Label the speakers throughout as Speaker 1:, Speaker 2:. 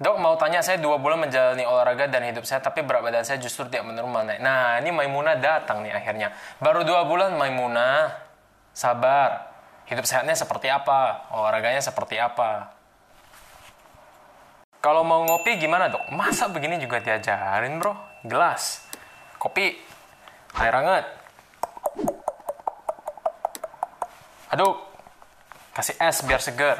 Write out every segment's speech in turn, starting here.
Speaker 1: Dok, mau tanya, saya 2 bulan menjalani olahraga dan hidup sehat, tapi berat badan saya justru tidak menurun naik. Nah, ini Maimunah datang nih akhirnya. Baru 2 bulan Maimunah, sabar. Hidup sehatnya seperti apa? Olahraganya seperti apa? Kalau mau ngopi gimana dok? Masa begini juga diajarin bro? Gelas, kopi, air hangat. Aduk, kasih es biar seger.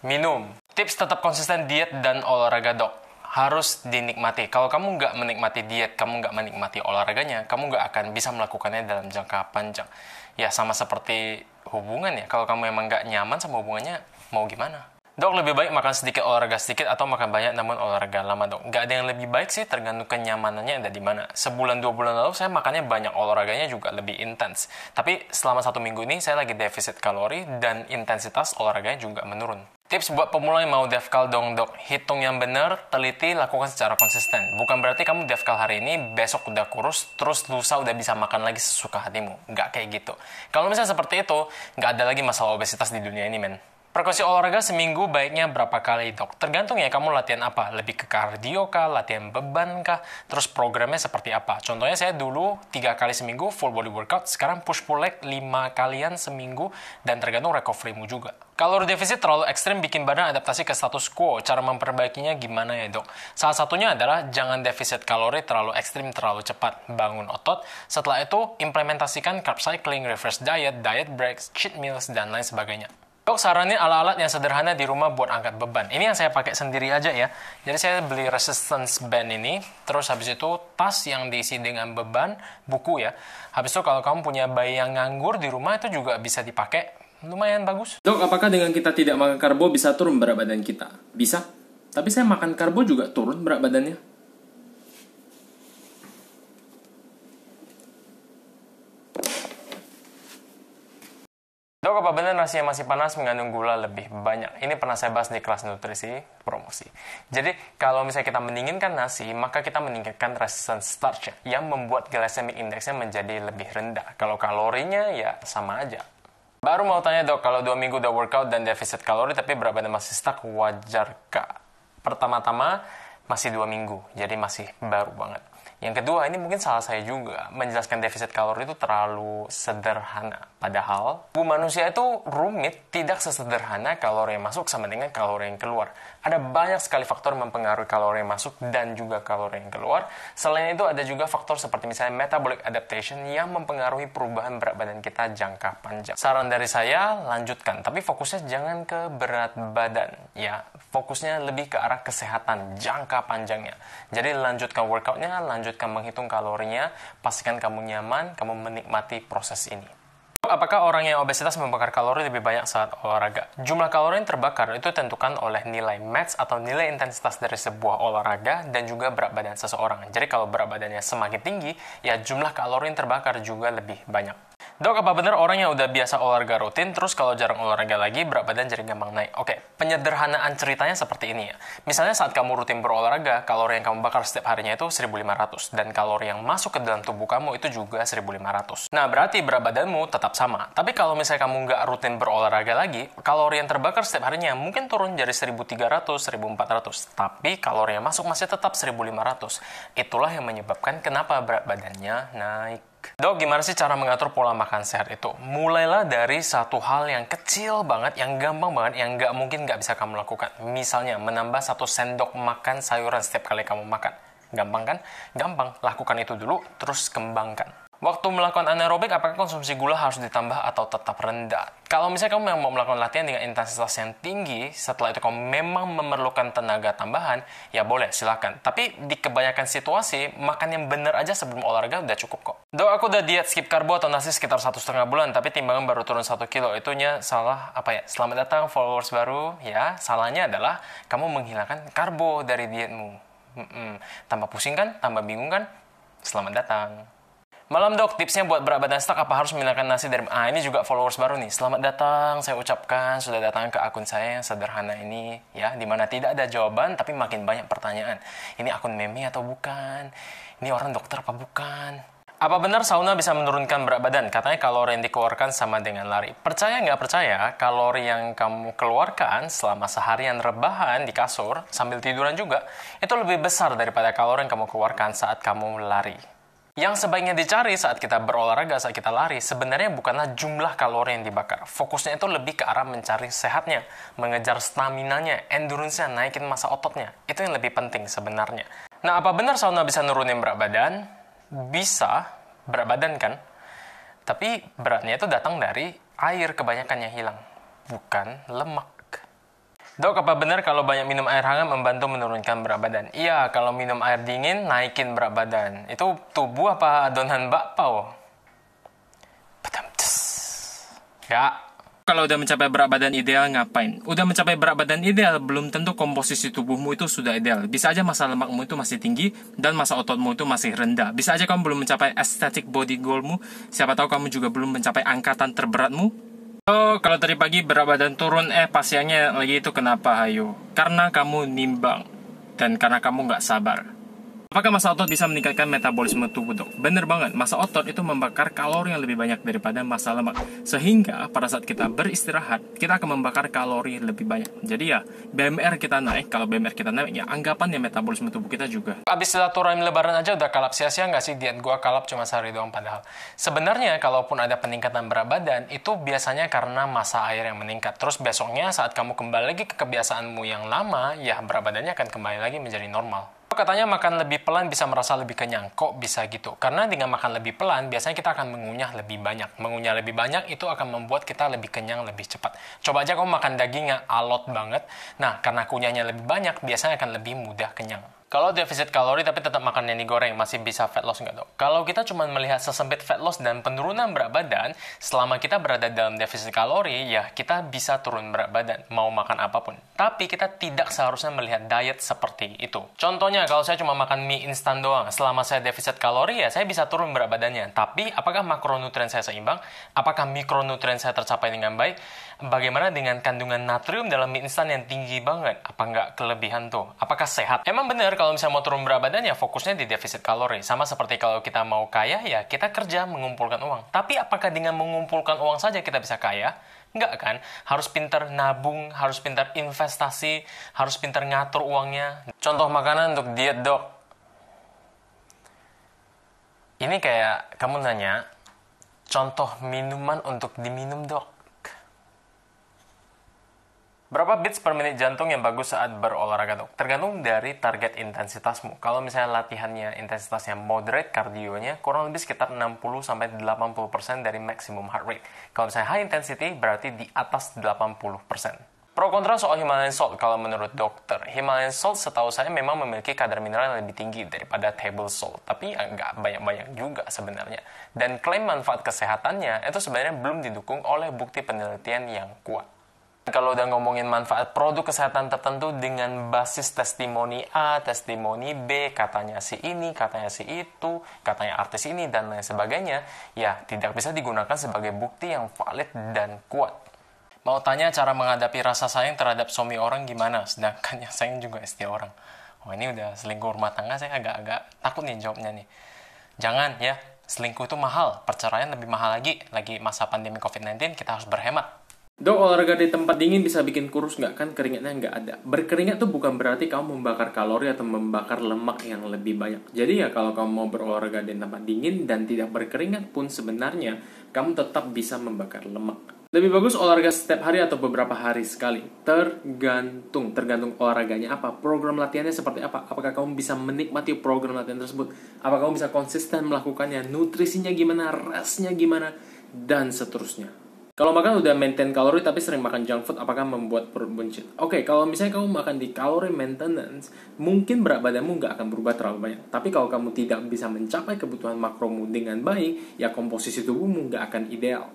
Speaker 1: Minum. Tips tetap konsisten diet dan olahraga dok. Harus dinikmati. Kalau kamu nggak menikmati diet, kamu nggak menikmati olahraganya, kamu nggak akan bisa melakukannya dalam jangka panjang. Ya sama seperti hubungan ya. Kalau kamu emang nggak nyaman sama hubungannya, mau gimana? Dok, lebih baik makan sedikit olahraga sedikit atau makan banyak namun olahraga lama dok. Nggak ada yang lebih baik sih, tergantung kenyamanannya ada di mana. Sebulan 2 bulan lalu saya makannya banyak, olahraganya juga lebih intens. Tapi selama 1 minggu ini saya lagi defisit kalori dan intensitas olahraganya juga menurun. Tips buat pemula yang mau defkal dong dok, hitung yang benar, teliti, lakukan secara konsisten. Bukan berarti kamu defkal hari ini, besok udah kurus, terus lusa udah bisa makan lagi sesuka hatimu. Nggak kayak gitu. Kalau misalnya seperti itu, nggak ada lagi masalah obesitas di dunia ini men. Frekuensi olahraga seminggu baiknya berapa kali dok? Tergantung ya kamu latihan apa, lebih ke kardio kah, latihan beban kah, terus programnya seperti apa. Contohnya saya dulu 3 kali seminggu full body workout, sekarang push pull leg 5 kalian seminggu dan tergantung recoverymu juga. Kalori defisit terlalu ekstrim bikin badan adaptasi ke status quo. Cara memperbaikinya gimana ya dok? Salah satunya adalah jangan defisit kalori terlalu ekstrim terlalu cepat. Bangun otot. Setelah itu implementasikan carb cycling, reverse diet, diet breaks, cheat meals, dan lain sebagainya. Dok, saranin alat-alat yang sederhana di rumah buat angkat beban. Ini yang saya pakai sendiri aja ya. Jadi saya beli resistance band ini, terus habis itu tas yang diisi dengan beban, buku ya. Habis itu kalau kamu punya bayi yang nganggur di rumah itu juga bisa dipakai. Lumayan bagus.
Speaker 2: Dok, apakah dengan kita tidak makan karbo bisa turun berat badan kita? Bisa. Tapi saya makan karbo juga turun berat badannya.
Speaker 1: Dok, apa benar nasi yang masih panas mengandung gula lebih banyak? Ini pernah saya bahas di kelas nutrisi promosi. Jadi, kalau misalnya kita mendinginkan nasi, maka kita meningkatkan resistance starch yang membuat glycemic indexnya menjadi lebih rendah. Kalau kalorinya ya sama aja. Baru mau tanya dok, kalau 2 minggu udah workout dan defisit kalori tapi berat badan masih stuck, wajarkah? Pertama-tama masih 2 minggu, jadi masih baru banget. Yang kedua, ini mungkin salah saya juga. Menjelaskan defisit kalori itu terlalu sederhana. Padahal, tubuh manusia itu rumit, tidak sesederhana kalori yang masuk sama dengan kalori yang keluar. Ada banyak sekali faktor mempengaruhi kalori yang masuk dan juga kalori yang keluar. Selain itu, ada juga faktor seperti misalnya metabolic adaptation yang mempengaruhi perubahan berat badan kita jangka panjang. Saran dari saya, lanjutkan. Tapi fokusnya jangan ke berat badan. Ya, fokusnya lebih ke arah kesehatan jangka panjangnya. Jadi, lanjutkan workoutnya, lanjutkan menghitung kalorinya, pastikan kamu nyaman, kamu menikmati proses ini. Apakah orang yang obesitas membakar kalori lebih banyak saat olahraga? Jumlah kalori yang terbakar itu ditentukan oleh nilai max atau nilai intensitas dari sebuah olahraga dan juga berat badan seseorang. Jadi kalau berat badannya semakin tinggi, ya jumlah kalori yang terbakar juga lebih banyak. Dok, apa benar orang yang udah biasa olahraga rutin, terus kalau jarang olahraga lagi, berat badan jadi gampang naik? Oke, penyederhanaan ceritanya seperti ini ya. Misalnya saat kamu rutin berolahraga, kalori yang kamu bakar setiap harinya itu 1.500, dan kalori yang masuk ke dalam tubuh kamu itu juga 1.500. Nah, berarti berat badanmu tetap sama. Tapi kalau misalnya kamu nggak rutin berolahraga lagi, kalori yang terbakar setiap harinya mungkin turun jadi 1.300, 1.400. Tapi kalori yang masuk masih tetap 1.500. Itulah yang menyebabkan kenapa berat badannya naik. Dok, gimana sih cara mengatur pola makan sehat itu? Mulailah dari satu hal yang kecil banget, yang gampang banget, yang nggak mungkin nggak bisa kamu lakukan. Misalnya, menambah 1 sendok makan sayuran setiap kali kamu makan. Gampang kan? Gampang. Lakukan itu dulu, terus kembangkan. Waktu melakukan anaerobik, apakah konsumsi gula harus ditambah atau tetap rendah? Kalau misalnya kamu mau melakukan latihan dengan intensitas yang tinggi, setelah itu kamu memang memerlukan tenaga tambahan, ya boleh, silakan. Tapi di kebanyakan situasi, makan yang benar aja sebelum olahraga udah cukup kok. Dok, aku udah diet skip karbo atau nasi sekitar 1,5 bulan, tapi timbangan baru turun 1 kilo. Itunya salah apa ya? Selamat datang followers baru. Ya, salahnya adalah kamu menghilangkan karbo dari dietmu. Tambah pusing kan? Tambah bingung kan? Selamat datang. Malam dok, tipsnya buat berat badan stuck apa harus memilihkan nasi dari... ini juga followers baru nih. Selamat datang, saya ucapkan sudah datang ke akun saya yang sederhana ini. Ya, dimana tidak ada jawaban, tapi makin banyak pertanyaan. Ini akun meme atau bukan? Ini orang dokter apa bukan? Apa benar sauna bisa menurunkan berat badan? Katanya kalori yang dikeluarkan sama dengan lari. Percaya nggak percaya, kalori yang kamu keluarkan selama seharian rebahan di kasur, sambil tiduran juga, itu lebih besar daripada kalori yang kamu keluarkan saat kamu lari. Yang sebaiknya dicari saat kita berolahraga, saat kita lari, sebenarnya bukanlah jumlah kalori yang dibakar. Fokusnya itu lebih ke arah mencari sehatnya, mengejar staminanya, endurance-nya, naikin massa ototnya. Itu yang lebih penting sebenarnya. Nah, apa benar sauna bisa nurunin berat badan? Bisa, berat badan kan? Tapi beratnya itu datang dari air kebanyakan yang hilang, bukan lemak. Dok, apa benar kalau banyak minum air hangat membantu menurunkan berat badan? Iya, kalau minum air dingin naikin berat badan. Itu tubuh apa adonan bakpao? Ya.
Speaker 2: Kalau udah mencapai berat badan ideal, ngapain? Udah mencapai berat badan ideal, belum tentu komposisi tubuhmu itu sudah ideal. Bisa aja massa lemakmu itu masih tinggi, dan massa ototmu itu masih rendah. Bisa aja kamu belum mencapai aesthetic body goalmu, siapa tahu kamu juga belum mencapai angkatan terberatmu. Oh, kalau tadi pagi berat badan turun, pas siangnya lagi itu kenapa, hayo? Karena kamu nimbang, dan karena kamu nggak sabar. Apakah massa otot bisa meningkatkan metabolisme tubuh, dok? Bener banget, massa otot itu membakar kalori yang lebih banyak daripada massa lemak. Sehingga pada saat kita beristirahat, kita akan membakar kalori lebih banyak. Jadi ya, BMR kita naik, kalau BMR kita naik, ya anggapan ya metabolisme tubuh kita juga.
Speaker 1: Abis silaturahmi lebaran aja udah kalap, sia-sia nggak sih diet gua kalap cuma sehari doang padahal. Sebenarnya kalaupun ada peningkatan berat badan, itu biasanya karena massa air yang meningkat. Terus besoknya saat kamu kembali lagi ke kebiasaanmu yang lama, ya berat badannya akan kembali lagi menjadi normal. Katanya makan lebih pelan bisa merasa lebih kenyang. Kok bisa gitu? Karena dengan makan lebih pelan, biasanya kita akan mengunyah lebih banyak. Mengunyah lebih banyak itu akan membuat kita lebih kenyang lebih cepat. Coba aja kamu makan daging yang alot banget. Nah, karena kunyahnya lebih banyak, biasanya akan lebih mudah kenyang. Kalau defisit kalori tapi tetap makan yang digoreng, masih bisa fat loss nggak, dok? Kalau kita cuma melihat sesempit fat loss dan penurunan berat badan, selama kita berada dalam defisit kalori, ya kita bisa turun berat badan, mau makan apapun. Tapi kita tidak seharusnya melihat diet seperti itu. Contohnya, kalau saya cuma makan mie instan doang, selama saya defisit kalori, ya saya bisa turun berat badannya. Tapi, apakah makronutrien saya seimbang? Apakah mikronutrien saya tercapai dengan baik? Bagaimana dengan kandungan natrium dalam mie instan yang tinggi banget? Apa nggak kelebihan tuh? Apakah sehat? Emang bener kalau misalnya mau turun berat badan ya fokusnya di defisit kalori. Sama seperti kalau kita mau kaya ya kita kerja mengumpulkan uang. Tapi apakah dengan mengumpulkan uang saja kita bisa kaya? Nggak kan? Harus pintar nabung, harus pintar investasi, harus pintar ngatur uangnya. Contoh makanan untuk diet, dok. Ini kayak kamu nanya, contoh minuman untuk diminum, dok. Berapa beats per menit jantung yang bagus saat berolahraga, dok? Tergantung dari target intensitasmu. Kalau misalnya latihannya intensitasnya moderate, kardionya kurang lebih sekitar 60-80% dari maximum heart rate. Kalau misalnya high intensity, berarti di atas 80%. Pro kontra soal Himalayan salt kalau menurut dokter. Himalayan salt setahu saya memang memiliki kadar mineral yang lebih tinggi daripada table salt. Tapi ya nggak banyak-banyak juga sebenarnya. Dan klaim manfaat kesehatannya itu sebenarnya belum didukung oleh bukti penelitian yang kuat. Kalau udah ngomongin manfaat produk kesehatan tertentu dengan basis testimoni A, testimoni B, katanya si ini, katanya si itu, katanya artis ini, dan lain sebagainya, ya tidak bisa digunakan sebagai bukti yang valid dan kuat. Mau tanya cara menghadapi rasa sayang terhadap suami orang gimana? Sedangkan yang sayang juga istri orang. Oh, ini udah selingkuh rumah tangga, saya agak-agak takut nih jawabnya nih. Jangan ya, selingkuh itu mahal, perceraian lebih mahal lagi masa pandemi COVID-19, kita harus berhemat.
Speaker 2: Dok, olahraga di tempat dingin bisa bikin kurus nggak? Kan keringatnya nggak ada. Berkeringat tuh bukan berarti kamu membakar kalori atau membakar lemak yang lebih banyak. Jadi ya kalau kamu mau berolahraga di tempat dingin dan tidak berkeringat pun sebenarnya kamu tetap bisa membakar lemak. Lebih bagus olahraga setiap hari atau beberapa hari sekali? Tergantung olahraganya apa, program latihannya seperti apa, apakah kamu bisa menikmati program latihan tersebut, apakah kamu bisa konsisten melakukannya, nutrisinya gimana, restnya gimana, dan seterusnya. Kalau makan udah maintain kalori tapi sering makan junk food, apakah membuat perut buncit? Oke, kalau misalnya kamu makan di kalori maintenance, mungkin berat badanmu nggak akan berubah terlalu banyak. Tapi kalau kamu tidak bisa mencapai kebutuhan makromu dengan baik, ya komposisi tubuhmu nggak akan ideal.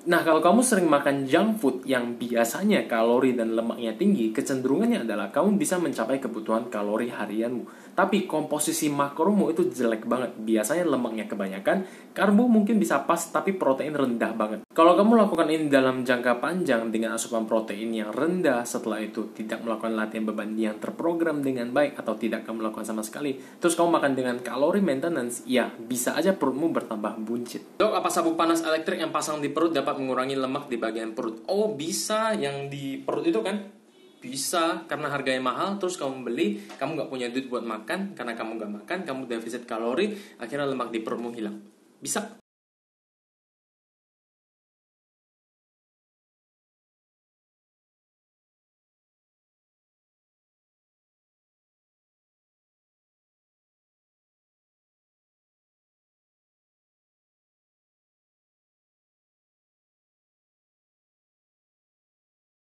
Speaker 2: Nah, kalau kamu sering makan junk food yang biasanya kalori dan lemaknya tinggi, kecenderungannya adalah kamu bisa mencapai kebutuhan kalori harianmu. Tapi komposisi makromu itu jelek banget. Biasanya lemaknya kebanyakan, karbo mungkin bisa pas, tapi protein rendah banget. Kalau kamu lakukan ini dalam jangka panjang dengan asupan protein yang rendah, setelah itu tidak melakukan latihan beban yang terprogram dengan baik, atau tidak kamu lakukan sama sekali, terus kamu makan dengan kalori maintenance, ya bisa aja perutmu bertambah buncit. Dok, apa sabuk panas elektrik yang pasang di perut dapat mengurangi lemak di bagian perut? Oh, bisa. Yang di perut itu kan? Bisa, karena harganya mahal. Terus kamu beli, kamu gak punya duit buat makan. Karena kamu gak makan, kamu defisit kalori, akhirnya lemak di perutmu hilang. Bisa.